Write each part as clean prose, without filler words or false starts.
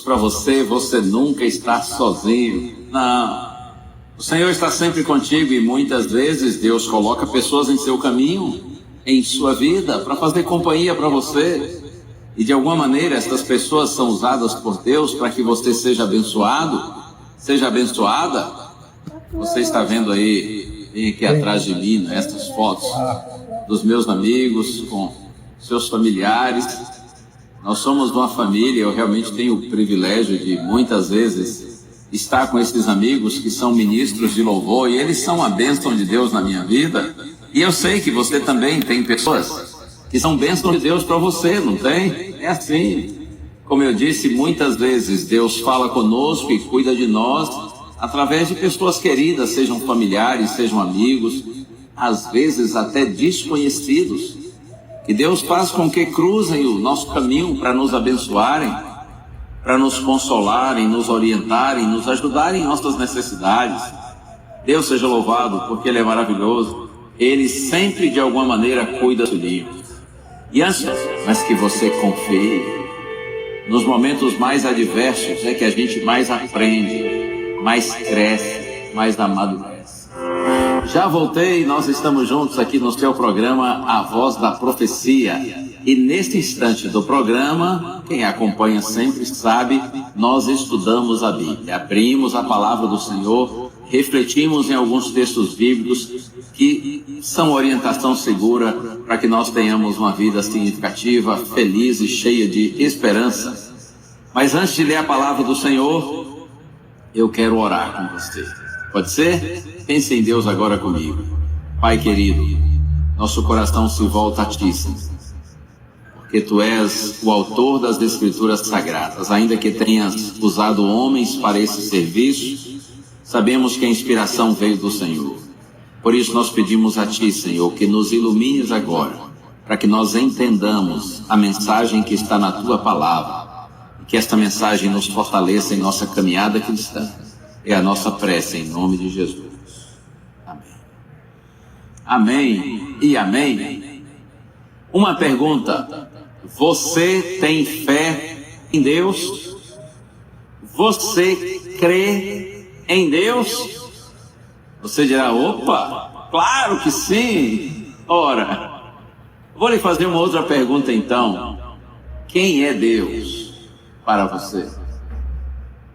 para você, você nunca está sozinho. Não. O Senhor está sempre contigo e muitas vezes Deus coloca pessoas em seu caminho, em sua vida, para fazer companhia para você. E de alguma maneira essas pessoas são usadas por Deus para que você seja abençoado, seja abençoada. Você está vendo aí, vem aqui atrás de mim, né, essas fotos dos meus amigos com seus familiares. Nós somos uma família, eu realmente tenho o privilégio de muitas vezes estar com esses amigos que são ministros de louvor e eles são a bênção de Deus na minha vida. E eu sei que você também tem pessoas que são bênçãos de Deus para você, não tem? É assim. Como eu disse, muitas vezes Deus fala conosco e cuida de nós através de pessoas queridas, sejam familiares, sejam amigos, às vezes até desconhecidos. Que Deus faz com que cruzem o nosso caminho para nos abençoarem, para nos consolarem, nos orientarem, nos ajudarem em nossas necessidades. Deus seja louvado, porque Ele é maravilhoso. Ele sempre, de alguma maneira, cuida do filho. E antes, mas que você confie, nos momentos mais adversos é que a gente mais aprende, mais cresce, mais amadurece. Já voltei, nós estamos juntos aqui no seu programa A Voz da Profecia. E neste instante do programa, quem acompanha sempre sabe, nós estudamos a Bíblia. Abrimos a palavra do Senhor, refletimos em alguns textos bíblicos que são orientação segura para que nós tenhamos uma vida significativa, feliz e cheia de esperança. Mas antes de ler a palavra do Senhor, eu quero orar com você. Pode ser? Pense em Deus agora comigo. Pai querido, nosso coração se volta a Ti, porque Tu és o autor das Escrituras Sagradas. Ainda que tenhas usado homens para esse serviço, sabemos que a inspiração veio do Senhor. Por isso nós pedimos a Ti, Senhor, que nos ilumines agora, para que nós entendamos a mensagem que está na Tua palavra, e que esta mensagem nos fortaleça em nossa caminhada cristã. É a nossa prece em nome de Jesus. Amém. Amém e amém. Uma pergunta: você tem fé em Deus? Você crê em Deus? Você dirá: opa, claro que sim. Ora, vou lhe fazer uma outra pergunta então. Quem é Deus para você?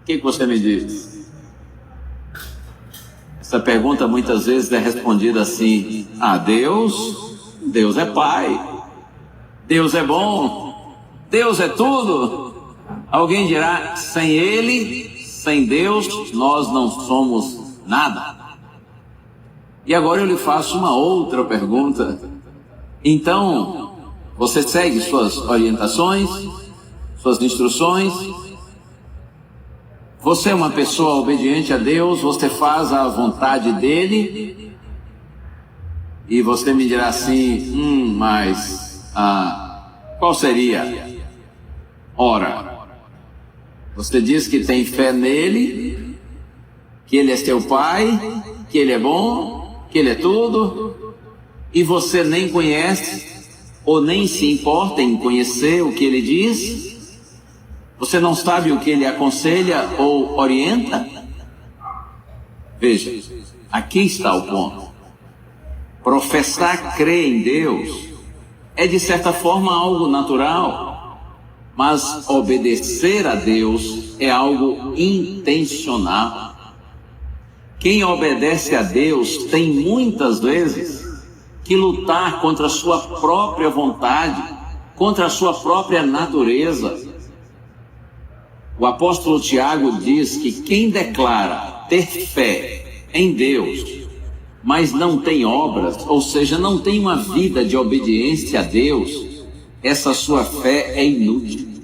O que você me diz? Essa pergunta muitas vezes é respondida assim: Deus é Pai, Deus é bom, Deus é tudo. Alguém dirá: sem Ele, sem Deus, nós não somos nada. E agora eu lhe faço uma outra pergunta. Então, você segue suas orientações, suas instruções? Você é uma pessoa obediente a Deus? Você faz a vontade dEle? E você me dirá assim: mas qual seria? Ora, você diz que tem fé nele, que Ele é seu Pai, que Ele é bom, que Ele é tudo, e você nem conhece ou nem se importa em conhecer o que Ele diz? Você não sabe o que Ele aconselha ou orienta? Veja, aqui está o ponto. Professar crer em Deus é de certa forma algo natural, mas obedecer a Deus é algo intencional. Quem obedece a Deus tem muitas vezes que lutar contra a sua própria vontade, contra a sua própria natureza. O apóstolo Tiago diz que quem declara ter fé em Deus, mas não tem obras, ou seja, não tem uma vida de obediência a Deus, essa sua fé é inútil.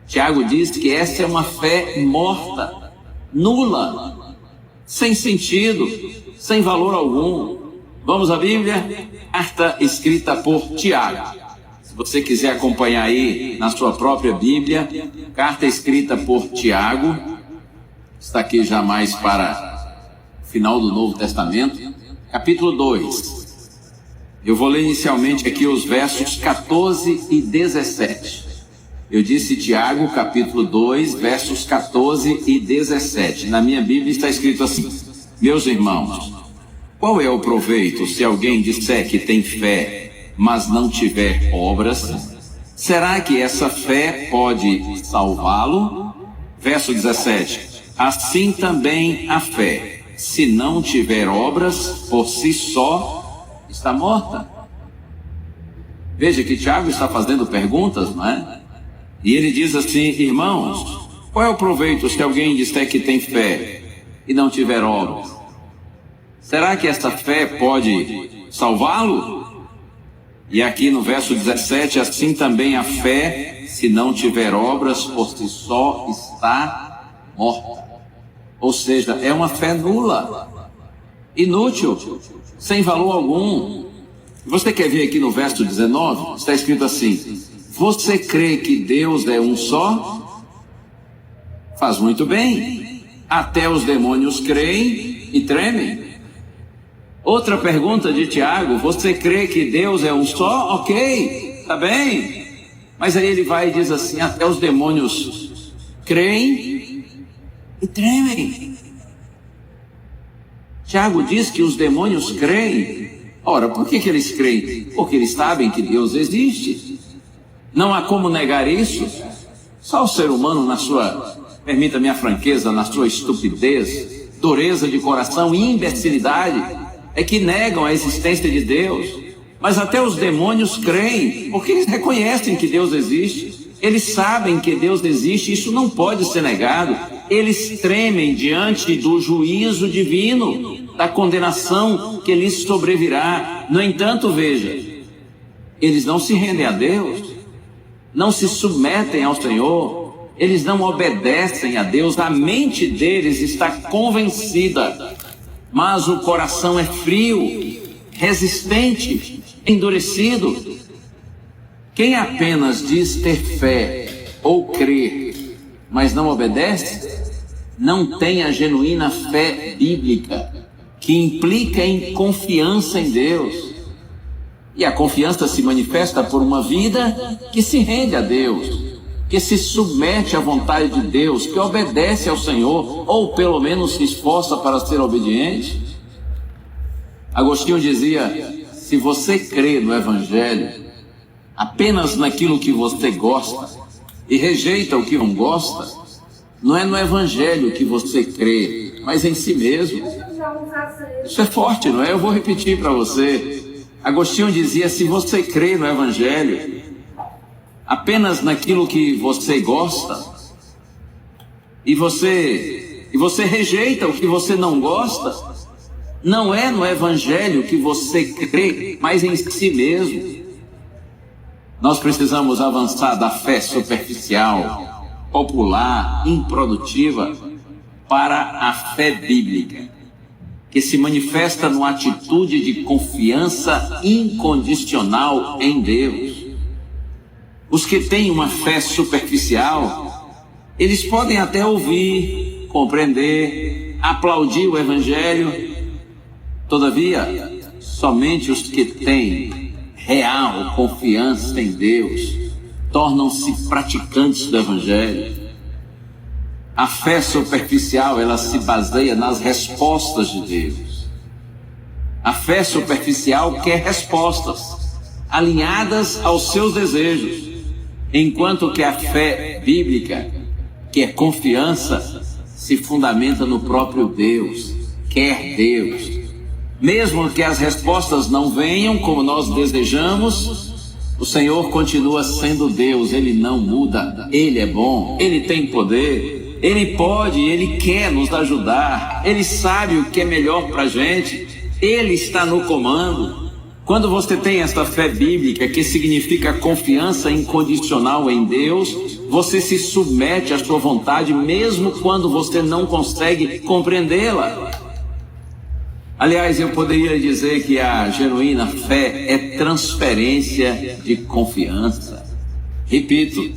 Tiago diz que essa é uma fé morta, nula, sem sentido, sem valor algum. Vamos à Bíblia? Carta escrita por Tiago. Se você quiser acompanhar aí na sua própria Bíblia, carta escrita por Tiago, está aqui já mais para o final do Novo Testamento, capítulo 2. Eu vou ler inicialmente aqui os versos 14 e 17. Eu disse Tiago, capítulo 2, versos 14 e 17. Na minha Bíblia está escrito assim: meus irmãos, qual é o proveito se alguém disser que tem fé, mas não tiver obras? Será que essa fé pode salvá-lo? Verso 17. Assim também a fé, se não tiver obras, por si só está morta. Veja que Tiago está fazendo perguntas, não é? E ele diz assim: irmãos, qual é o proveito se alguém disser que tem fé e não tiver obras? Será que essa fé pode salvá-lo? E aqui no verso 17, assim também a fé, se não tiver obras, por si só está morta. Ou seja, é uma fé nula, inútil, sem valor algum. Você quer ver aqui no verso 19? Está escrito assim: você crê que Deus é um só? Faz muito bem. Até os demônios creem e tremem. Outra pergunta de Tiago: você crê que Deus é um só? Ok, está bem. Mas aí ele vai e diz assim: até os demônios creem e tremem. Tiago diz que os demônios creem. Ora, por que eles creem? Porque eles sabem que Deus existe. Não há como negar isso. Só o ser humano, na sua, permita-me a franqueza, na sua estupidez, dureza de coração e imbecilidade, é que negam a existência de Deus. Mas até os demônios creem, porque eles reconhecem que Deus existe. Eles sabem que Deus existe, isso não pode ser negado. Eles tremem diante do juízo divino, da condenação que lhes sobrevirá. No entanto, veja, eles não se rendem a Deus, não se submetem ao Senhor, eles não obedecem a Deus. A mente deles está convencida, mas o coração é frio, resistente, endurecido. Quem apenas diz ter fé ou crer, mas não obedece, não tem a genuína fé bíblica, que implica em confiança em Deus. E a confiança se manifesta por uma vida que se rende a Deus, que se submete à vontade de Deus, que obedece ao Senhor, ou pelo menos se esforça para ser obediente. Agostinho dizia: se você crê no Evangelho apenas naquilo que você gosta e rejeita o que não gosta, não é no Evangelho que você crê, mas em si mesmo. Isso é forte, não é? Eu vou repetir para você. Agostinho dizia: se você crê no Evangelho apenas naquilo que você gosta e você rejeita o que você não gosta, não é no Evangelho que você crê, mas em si mesmo. Nós precisamos avançar da fé superficial, popular, improdutiva, para a fé bíblica, que se manifesta numa atitude de confiança incondicional em Deus. Os que têm uma fé superficial, eles podem até ouvir, compreender, aplaudir o Evangelho. Todavia, somente os que têm real confiança em Deus tornam-se praticantes do Evangelho. A fé superficial, ela se baseia nas respostas de Deus. A fé superficial quer respostas alinhadas aos seus desejos, enquanto que a fé bíblica, que é confiança, se fundamenta no próprio Deus, quer Deus. Mesmo que as respostas não venham como nós desejamos, o Senhor continua sendo Deus, Ele não muda, Ele é bom, Ele tem poder, Ele pode, Ele quer nos ajudar, Ele sabe o que é melhor para a gente, Ele está no comando. Quando você tem essa fé bíblica, que significa confiança incondicional em Deus, você se submete à sua vontade, mesmo quando você não consegue compreendê-la. Aliás, eu poderia dizer que a genuína fé é transferência de confiança. Repito,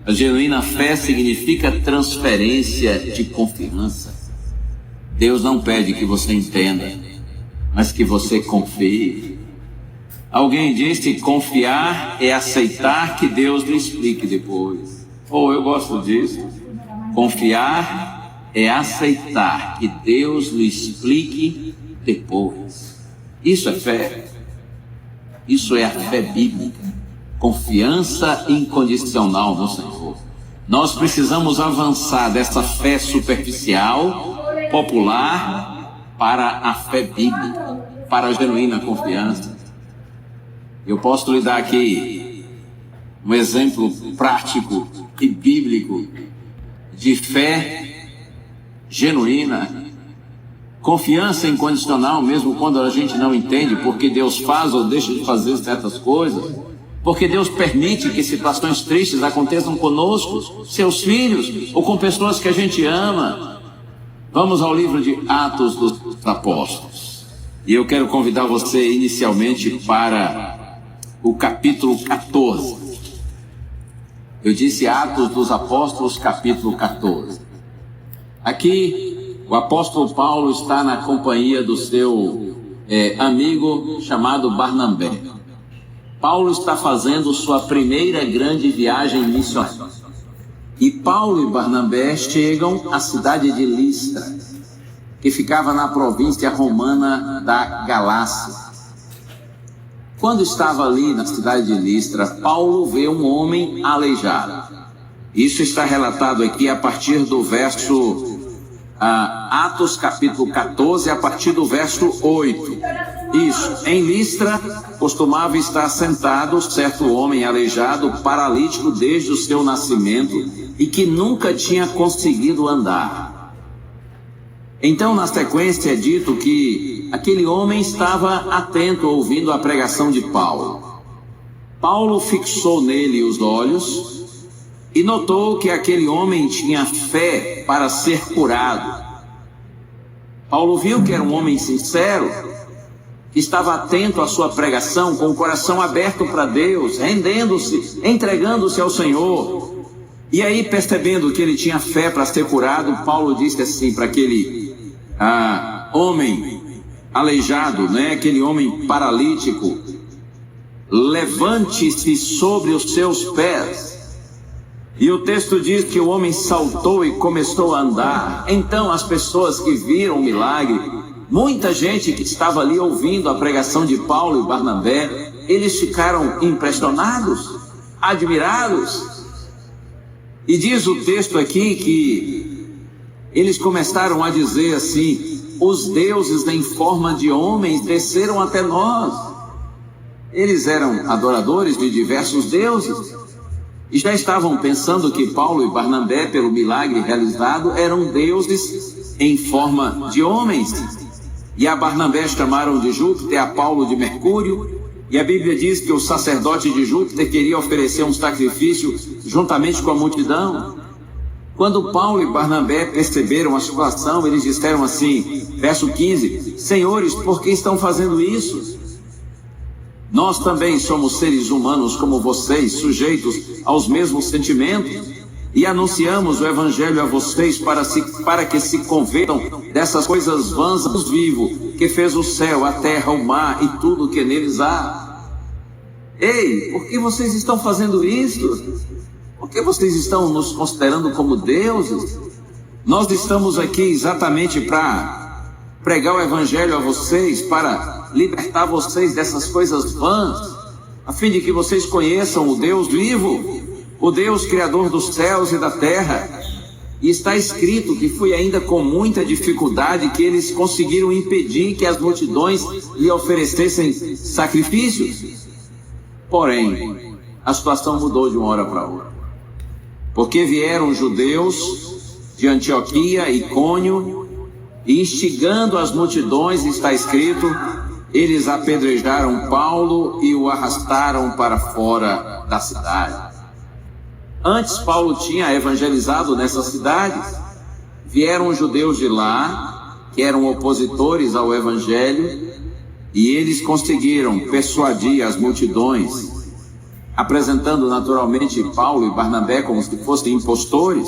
a genuína fé significa transferência de confiança. Deus não pede que você entenda, mas que você confie. Alguém disse que confiar é aceitar que Deus lhe explique depois. Ou eu gosto disso. Confiar é aceitar que Deus lhe explique depois. Isso é fé. Isso é a fé bíblica. Confiança incondicional no Senhor. Nós precisamos avançar dessa fé superficial, popular, para a fé bíblica, para a genuína confiança. Eu posso lhe dar aqui um exemplo prático e bíblico de fé genuína, confiança incondicional, mesmo quando a gente não entende porque Deus faz ou deixa de fazer certas coisas, porque Deus permite que situações tristes aconteçam conosco, seus filhos, ou com pessoas que a gente ama. Vamos ao livro de Atos dos Apóstolos. E eu quero convidar você inicialmente para o capítulo 14. Eu disse Atos dos Apóstolos, capítulo 14. Aqui, o apóstolo Paulo está na companhia do seu amigo chamado Barnabé. Paulo está fazendo sua primeira grande viagem missionária. E Paulo e Barnabé chegam à cidade de Listra, que ficava na província romana da Galácia. Quando estava ali na cidade de Listra, Paulo vê um homem aleijado. Isso está relatado aqui a partir do verso Atos capítulo 14, a partir do verso 8. Isso, em Listra costumava estar sentado certo homem aleijado, paralítico desde o seu nascimento e que nunca tinha conseguido andar. Então, na sequência, é dito que aquele homem estava atento, ouvindo a pregação de Paulo. Paulo fixou nele os olhos e notou que aquele homem tinha fé para ser curado. Paulo viu que era um homem sincero, que estava atento à sua pregação, com o coração aberto para Deus, rendendo-se, entregando-se ao Senhor. E aí, percebendo que ele tinha fé para ser curado, Paulo disse assim para aquele homem aleijado, aquele homem paralítico: levante-se sobre os seus pés. E o texto diz que o homem saltou e começou a andar. Então as pessoas que viram o milagre, muita gente que estava ali ouvindo a pregação de Paulo e Barnabé, eles ficaram impressionados, admirados. E diz o texto aqui que eles começaram a dizer assim: os deuses em forma de homens desceram até nós. Eles eram adoradores de diversos deuses e já estavam pensando que Paulo e Barnabé, pelo milagre realizado, eram deuses em forma de homens. E a Barnabé chamaram de Júpiter, a Paulo de Mercúrio. E a Bíblia diz que o sacerdote de Júpiter queria oferecer um sacrifício juntamente com a multidão. Quando Paulo e Barnabé perceberam a situação, eles disseram assim, verso 15: senhores, por que estão fazendo isso? Nós também somos seres humanos como vocês, sujeitos aos mesmos sentimentos, e anunciamos o Evangelho a vocês para que se convertam dessas coisas vãs ao Deus vivo, que fez o céu, a terra, o mar e tudo que neles há. Ei, por que vocês estão fazendo isso? Por que vocês estão nos considerando como deuses? Nós estamos aqui exatamente para pregar o Evangelho a vocês, para libertar vocês dessas coisas vãs, a fim de que vocês conheçam o Deus vivo, o Deus Criador dos céus e da terra. E está escrito que foi ainda com muita dificuldade que eles conseguiram impedir que as multidões lhe oferecessem sacrifícios. Porém, a situação mudou de uma hora para outra, porque vieram judeus de Antioquia, Icônio, e instigando as multidões, está escrito, eles apedrejaram Paulo e o arrastaram para fora da cidade. Antes Paulo tinha evangelizado nessas cidades, vieram judeus de lá, que eram opositores ao evangelho, e eles conseguiram persuadir as multidões, apresentando naturalmente Paulo e Barnabé como se fossem impostores,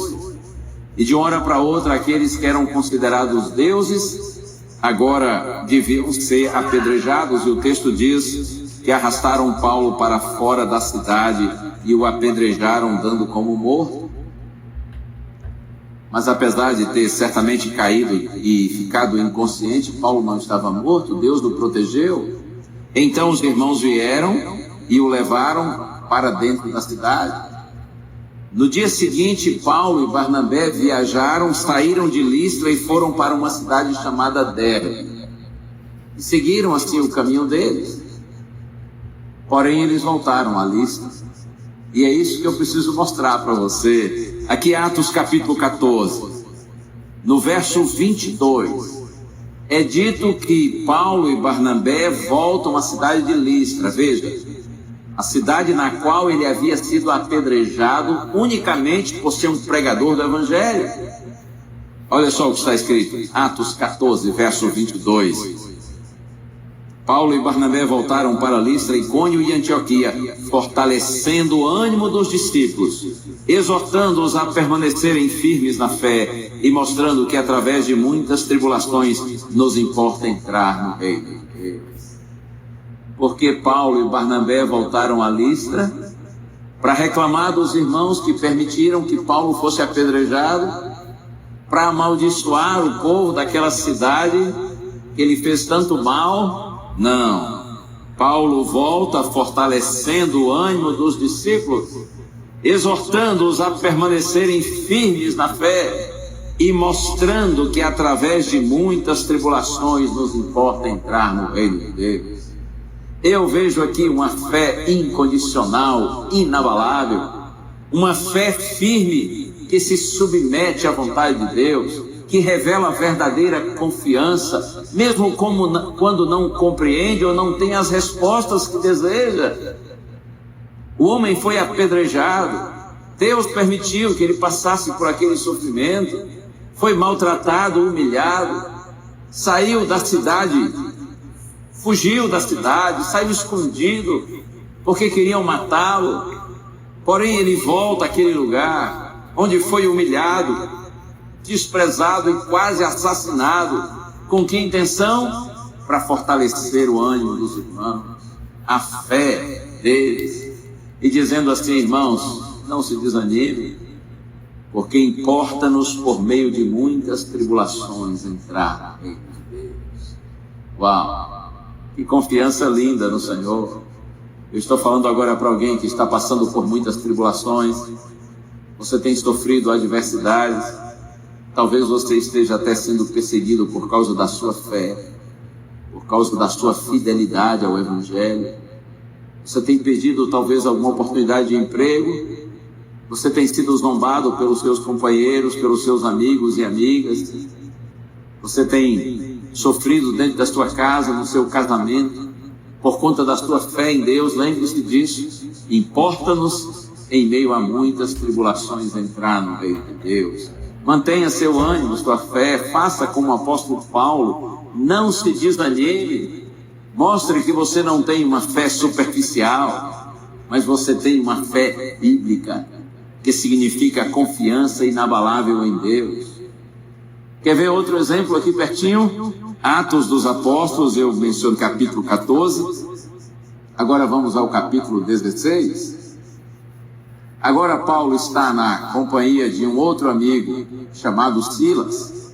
e de uma hora para outra aqueles que eram considerados deuses agora deviam ser apedrejados, e o texto diz que arrastaram Paulo para fora da cidade e o apedrejaram, dando como morto. Mas apesar de ter certamente caído e ficado inconsciente, Paulo não estava morto, Deus o protegeu. Então os irmãos vieram e o levaram para dentro da cidade. No dia seguinte, Paulo e Barnabé viajaram, saíram de Listra e foram para uma cidade chamada Derbe. E seguiram assim o caminho deles. Porém, eles voltaram a Listra. E é isso que eu preciso mostrar para você. Aqui, Atos capítulo 14, no verso 22, é dito que Paulo e Barnabé voltam à cidade de Listra. Veja, a cidade na qual ele havia sido apedrejado unicamente por ser um pregador do Evangelho. Olha só o que está escrito, Atos 14, verso 22. Paulo e Barnabé voltaram para Listra, Icônio e Antioquia, fortalecendo o ânimo dos discípulos, exortando-os a permanecerem firmes na fé e mostrando que através de muitas tribulações nos importa entrar no reino de Deus. Porque Paulo e Barnabé voltaram a Listra para reclamar dos irmãos que permitiram que Paulo fosse apedrejado, para amaldiçoar o povo daquela cidade que ele fez tanto mal. Não, Paulo volta fortalecendo o ânimo dos discípulos, exortando-os a permanecerem firmes na fé e mostrando que através de muitas tribulações nos importa entrar no reino de Deus. Eu vejo aqui uma fé incondicional, inabalável, uma fé firme que se submete à vontade de Deus, que revela a verdadeira confiança, mesmo quando não compreende ou não tem as respostas que deseja. O homem foi apedrejado, Deus permitiu que ele passasse por aquele sofrimento, foi maltratado, humilhado, saiu da cidade, fugiu da cidade, saiu escondido, porque queriam matá-lo. Porém ele volta àquele lugar onde foi humilhado, desprezado e quase assassinado. Com que intenção? Para fortalecer o ânimo dos irmãos, a fé deles, e dizendo assim: irmãos, não se desanime, porque importa-nos por meio de muitas tribulações entrar no reino de Deus. Uau, que confiança linda no Senhor. Eu estou falando agora para alguém que está passando por muitas tribulações. Você tem sofrido adversidades. Talvez você esteja até sendo perseguido por causa da sua fé, por causa da sua fidelidade ao Evangelho. Você tem perdido talvez alguma oportunidade de emprego. Você tem sido zombado pelos seus companheiros, pelos seus amigos e amigas. Você tem sofrido dentro da sua casa, no seu casamento, por conta da sua fé em Deus. Lembre-se disso. Importa-nos, em meio a muitas tribulações, entrar no reino de Deus. Mantenha seu ânimo, sua fé, faça como o apóstolo Paulo, não se desanime, mostre que você não tem uma fé superficial, mas você tem uma fé bíblica, que significa confiança inabalável em Deus. Quer ver outro exemplo aqui pertinho? Atos dos Apóstolos, eu menciono capítulo 14, agora vamos ao capítulo 16. Agora Paulo está na companhia de um outro amigo chamado Silas,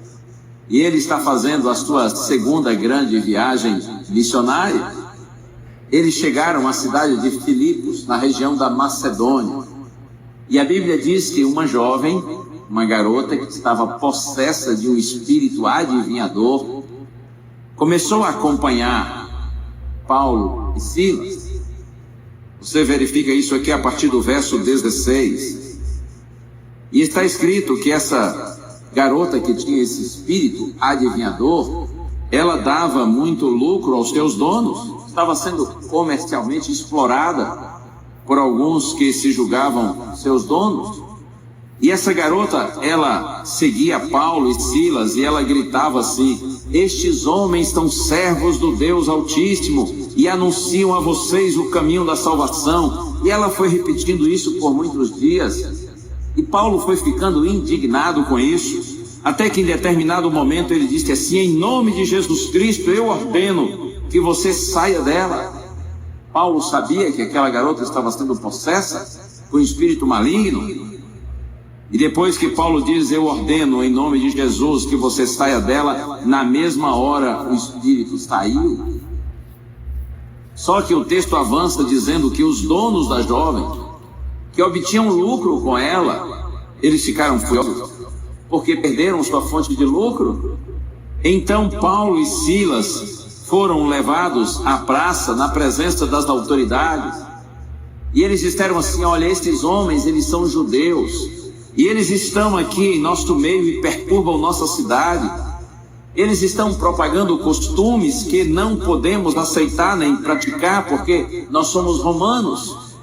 e ele está fazendo a sua segunda grande viagem missionária. Eles chegaram à cidade de Filipos, na região da Macedônia, e a Bíblia diz que uma jovem, uma garota que estava possessa de um espírito adivinhador, começou a acompanhar Paulo e Silas. Você verifica isso aqui a partir do verso 16. E está escrito que essa garota que tinha esse espírito adivinhador, ela dava muito lucro aos seus donos, estava sendo comercialmente explorada por alguns que se julgavam seus donos. E essa garota, ela seguia Paulo e Silas e ela gritava assim: estes homens são servos do Deus Altíssimo e anunciam a vocês o caminho da salvação. E ela foi repetindo isso por muitos dias. E Paulo foi ficando indignado com isso, até que em determinado momento ele disse assim: em nome de Jesus Cristo eu ordeno que você saia dela. Paulo sabia que aquela garota estava sendo possessa com um espírito maligno. E depois que Paulo diz: eu ordeno em nome de Jesus que você saia dela, na mesma hora o espírito saiu. Só que o texto avança dizendo que os donos da jovem, que obtinham lucro com ela, eles ficaram furiosos, porque perderam sua fonte de lucro. Então Paulo e Silas foram levados à praça, na presença das autoridades, e eles disseram assim: olha, estes homens, eles são judeus, e eles estão aqui em nosso meio e perturbam nossa cidade. Eles estão propagando costumes que não podemos aceitar nem praticar, porque nós somos romanos.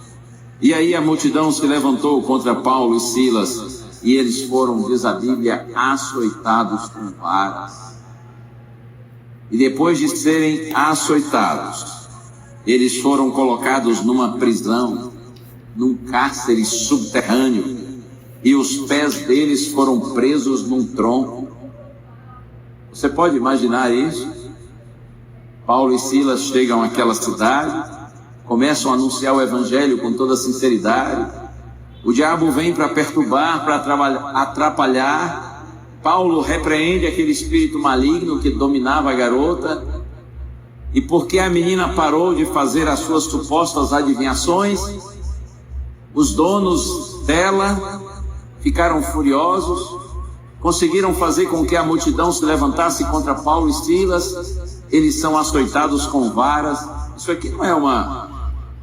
E aí a multidão se levantou contra Paulo e Silas, e eles foram, diz a Bíblia, açoitados com varas. E depois de serem açoitados, eles foram colocados numa prisão, num cárcere subterrâneo, e os pés deles foram presos num tronco. Você pode imaginar isso? Paulo e Silas chegam àquela cidade, começam a anunciar o evangelho com toda sinceridade. O diabo vem para perturbar, para atrapalhar. Paulo repreende aquele espírito maligno que dominava a garota. E porque a menina parou de fazer as suas supostas adivinhações, os donos dela ficaram furiosos, conseguiram fazer com que a multidão se levantasse contra Paulo e Silas. Eles são açoitados com varas. Isso aqui não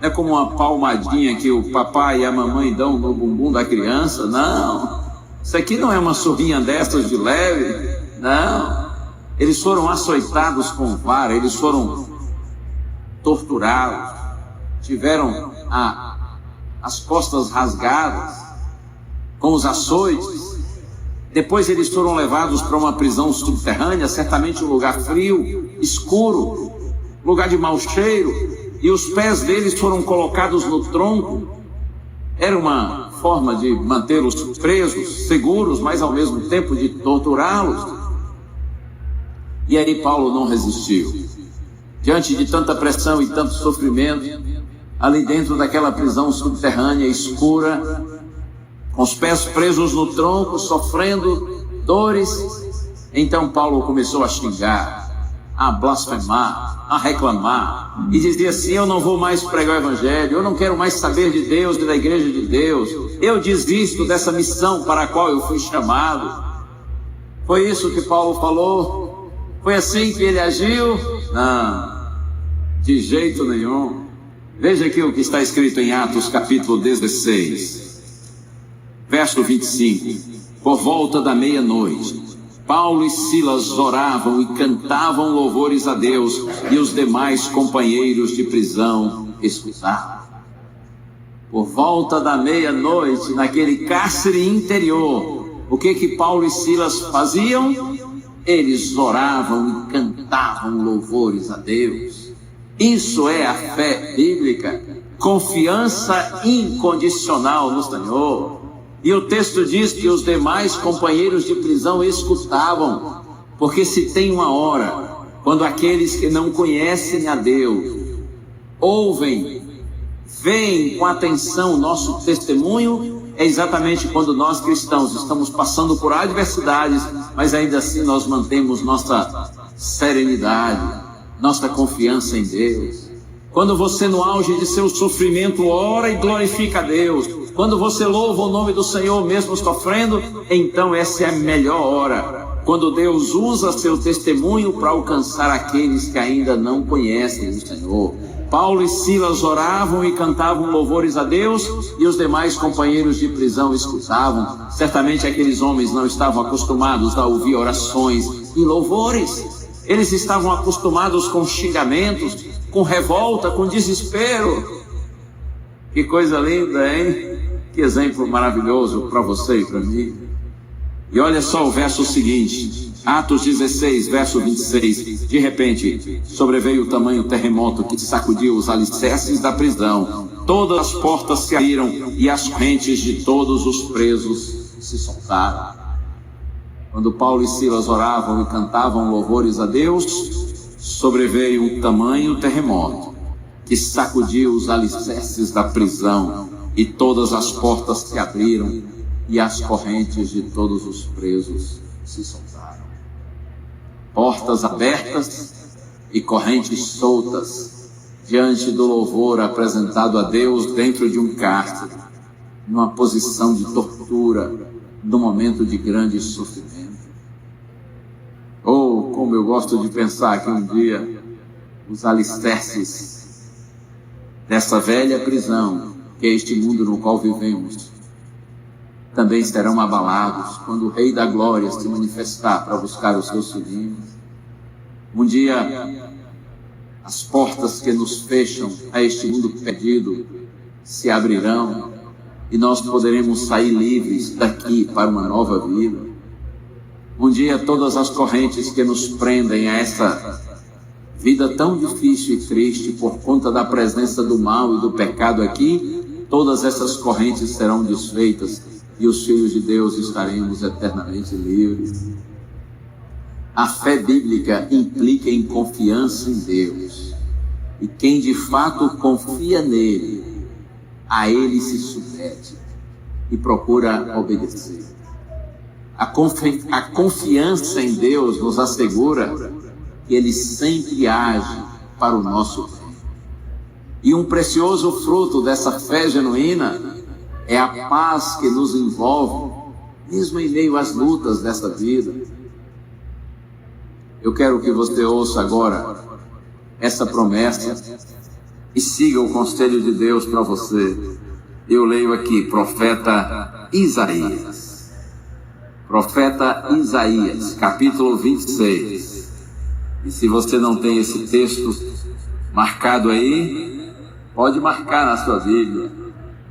é como uma palmadinha que o papai e a mamãe dão no bumbum da criança, não. Isso aqui não é uma surrinha dessas de leve, não. Eles foram açoitados com vara, eles foram torturados, tiveram as costas rasgadas com os açoites. Depois eles foram levados para uma prisão subterrânea, certamente um lugar frio, escuro, lugar de mau cheiro, e os pés deles foram colocados no tronco. Era uma forma de mantê-los presos, seguros, mas ao mesmo tempo de torturá-los. E aí Paulo não resistiu. Diante de tanta pressão e tanto sofrimento, ali dentro daquela prisão subterrânea escura, com os pés presos no tronco, sofrendo dores, então Paulo começou a xingar, a blasfemar, a reclamar, e dizia assim: eu não vou mais pregar o evangelho, eu não quero mais saber de Deus e da igreja de Deus, eu desisto dessa missão para a qual eu fui chamado. Foi isso que Paulo falou? Foi assim que ele agiu? Não, de jeito nenhum. Veja aqui o que está escrito em Atos capítulo 16, verso 25. Por volta da meia-noite, Paulo e Silas oravam e cantavam louvores a Deus, e os demais companheiros de prisão escutavam. Por volta da meia-noite, naquele cárcere interior, o que Paulo e Silas faziam? Eles oravam e cantavam louvores a Deus. Isso é a fé bíblica, confiança incondicional no Senhor. E o texto diz que os demais companheiros de prisão escutavam, porque se tem uma hora, quando aqueles que não conhecem a Deus ouvem, veem com atenção o nosso testemunho, é exatamente quando nós cristãos estamos passando por adversidades, mas ainda assim nós mantemos nossa serenidade, nossa confiança em Deus. Quando você, no auge de seu sofrimento, ora e glorifica a Deus, quando você louva o nome do Senhor mesmo sofrendo, então essa é a melhor hora, quando Deus usa seu testemunho para alcançar aqueles que ainda não conhecem o Senhor. Paulo e Silas oravam e cantavam louvores a Deus, e os demais companheiros de prisão escutavam. Certamente aqueles homens não estavam acostumados a ouvir orações e louvores. Eles estavam acostumados com xingamentos, com revolta, com desespero. Que coisa linda, hein? Que exemplo maravilhoso para você e para mim. E olha só o verso seguinte, Atos 16, verso 26. De repente, sobreveio o tamanho terremoto que sacudiu os alicerces da prisão. Todas as portas se abriram e as correntes de todos os presos se soltaram. Quando Paulo e Silas oravam e cantavam louvores a Deus, sobreveio um tamanho terremoto que sacudiu os alicerces da prisão, e todas as portas se abriram e as correntes de todos os presos se soltaram. Portas abertas e correntes soltas diante do louvor apresentado a Deus dentro de um cárcere, numa posição de tortura, num momento de grande sofrimento. Oh, como eu gosto de pensar que um dia os alicerces dessa velha prisão, que é este mundo no qual vivemos, também serão abalados quando o Rei da Glória se manifestar para buscar os seus filhinhos. Um dia, as portas que nos fecham a este mundo perdido se abrirão e nós poderemos sair livres daqui para uma nova vida. Um dia, todas as correntes que nos prendem a essa vida tão difícil e triste por conta da presença do mal e do pecado aqui, todas essas correntes serão desfeitas e os filhos de Deus estaremos eternamente livres. A fé bíblica implica em confiança em Deus. E quem de fato confia nele, a ele se submete e procura obedecer. A confiança em Deus nos assegura que ele sempre age para o nosso bem. E um precioso fruto dessa fé genuína é a paz que nos envolve, mesmo em meio às lutas dessa vida. Eu quero que você ouça agora essa promessa e siga o conselho de Deus para você. Eu leio aqui, profeta Isaías. Profeta Isaías, capítulo 26. E se você não tem esse texto marcado aí, pode marcar na sua Bíblia.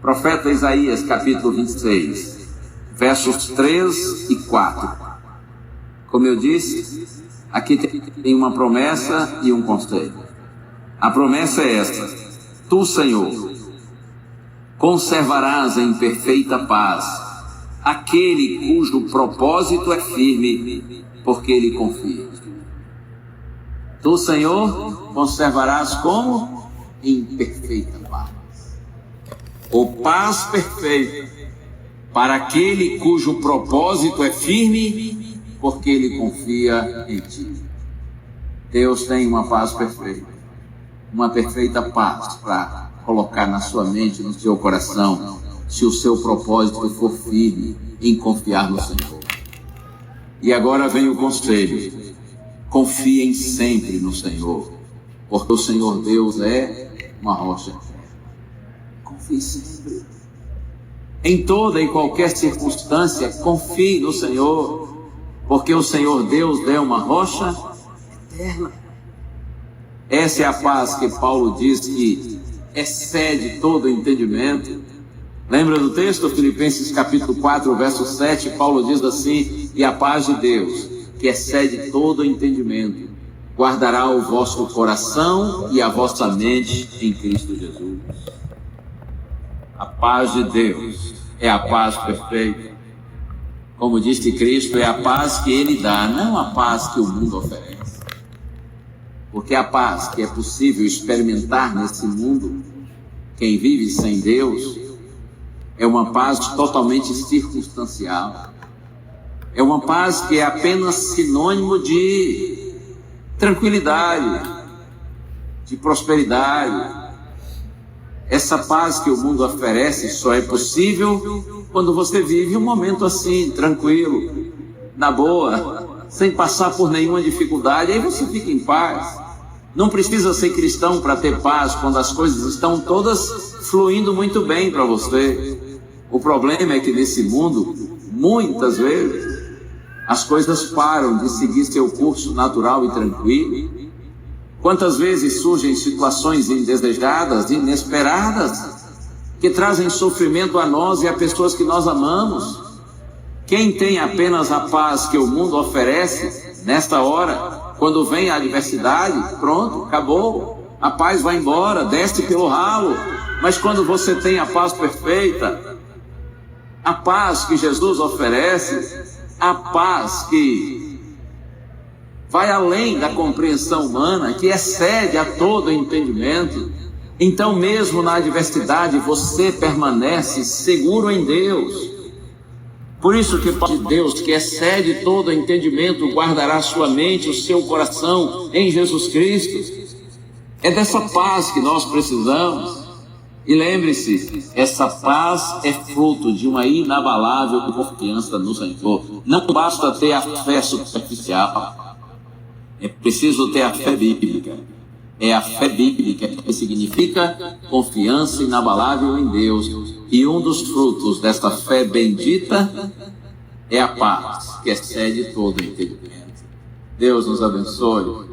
Profeta Isaías, capítulo 26, versos 3 e 4. Como eu disse, aqui tem uma promessa e um conselho. A promessa é esta: Tu, Senhor, conservarás em perfeita paz aquele cujo propósito é firme, porque ele confia. Tu, Senhor, conservarás como? Em perfeita paz. Ou paz perfeita para aquele cujo propósito é firme, porque ele confia em ti. Deus tem uma paz perfeita, uma perfeita paz para colocar na sua mente, no seu coração, se o seu propósito for firme em confiar no Senhor. E agora vem o conselho: confiem sempre no Senhor, porque o Senhor Deus é uma rocha. Confie sempre. Em toda e qualquer circunstância, confie no Senhor, porque o Senhor Deus é uma rocha eterna. Essa é a paz que Paulo diz que excede todo entendimento. Lembra do texto? Filipenses capítulo 4, verso 7, Paulo diz assim: e a paz de Deus, que excede todo entendimento, guardará o vosso coração e a vossa mente em Cristo Jesus. A paz de Deus é a paz perfeita. Como disse Cristo, é a paz que Ele dá, não a paz que o mundo oferece. Porque a paz que é possível experimentar nesse mundo, quem vive sem Deus, é uma paz totalmente circunstancial. É uma paz que é apenas sinônimo de tranquilidade, de prosperidade. Essa paz que o mundo oferece só é possível quando você vive um momento assim, tranquilo, na boa, sem passar por nenhuma dificuldade. Aí você fica em paz. Não precisa ser cristão para ter paz quando as coisas estão todas fluindo muito bem para você. O problema é que nesse mundo, muitas vezes, as coisas param de seguir seu curso natural e tranquilo. Quantas vezes surgem situações indesejadas, inesperadas, que trazem sofrimento a nós e a pessoas que nós amamos. Quem tem apenas a paz que o mundo oferece, nesta hora, quando vem a adversidade, pronto, acabou. A paz vai embora, desce pelo ralo. Mas quando você tem a paz perfeita, a paz que Jesus oferece, a paz que vai além da compreensão humana, que excede a todo entendimento, então mesmo na adversidade você permanece seguro em Deus, Por isso que a paz de Deus, que excede todo entendimento, guardará sua mente, o seu coração em Jesus Cristo. É dessa paz que nós precisamos. E lembre-se, essa paz é fruto de uma inabalável confiança no Senhor. Não basta ter a fé superficial, é preciso ter a fé bíblica. É a fé bíblica que significa confiança inabalável em Deus. E um dos frutos desta fé bendita é a paz, que excede todo entendimento. Deus nos abençoe.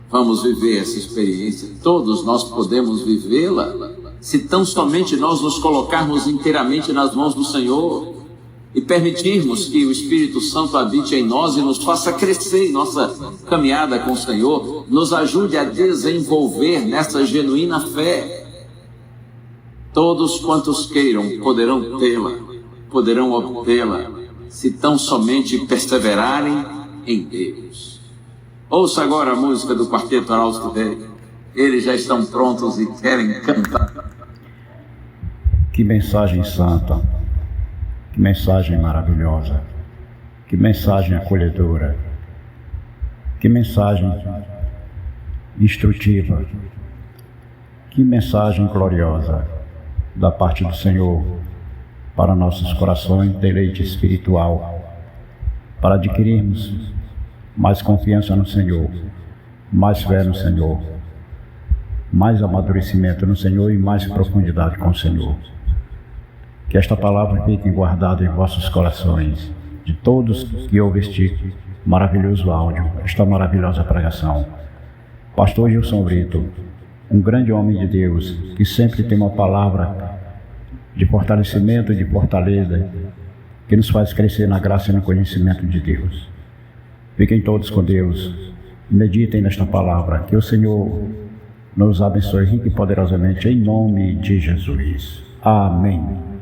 Vamos viver essa experiência. Todos nós podemos vivê-la se tão somente nós nos colocarmos inteiramente nas mãos do Senhor e permitirmos que o Espírito Santo habite em nós e nos faça crescer em nossa caminhada com o Senhor, nos ajude a desenvolver nessa genuína fé. Todos quantos queiram poderão tê-la, poderão obtê-la, se tão somente perseverarem em Deus. Ouça agora a música do Quarteto Arauto Rei. Eles já estão prontos e querem cantar. Que mensagem santa, que mensagem maravilhosa, que mensagem acolhedora, que mensagem instrutiva, que mensagem gloriosa da parte do Senhor para nossos corações, deleite espiritual, para adquirirmos mais confiança no Senhor, mais fé no Senhor, mais amadurecimento no Senhor e mais profundidade com o Senhor. Que esta palavra fique guardada em vossos corações, de todos que ouvem este maravilhoso áudio, esta maravilhosa pregação. Pastor Gilson Brito, um grande homem de Deus, que sempre tem uma palavra de fortalecimento, de fortaleza, que nos faz crescer na graça e no conhecimento de Deus. Fiquem todos com Deus, meditem nesta palavra, que o Senhor nos abençoe rica e poderosamente, em nome de Jesus. Amém.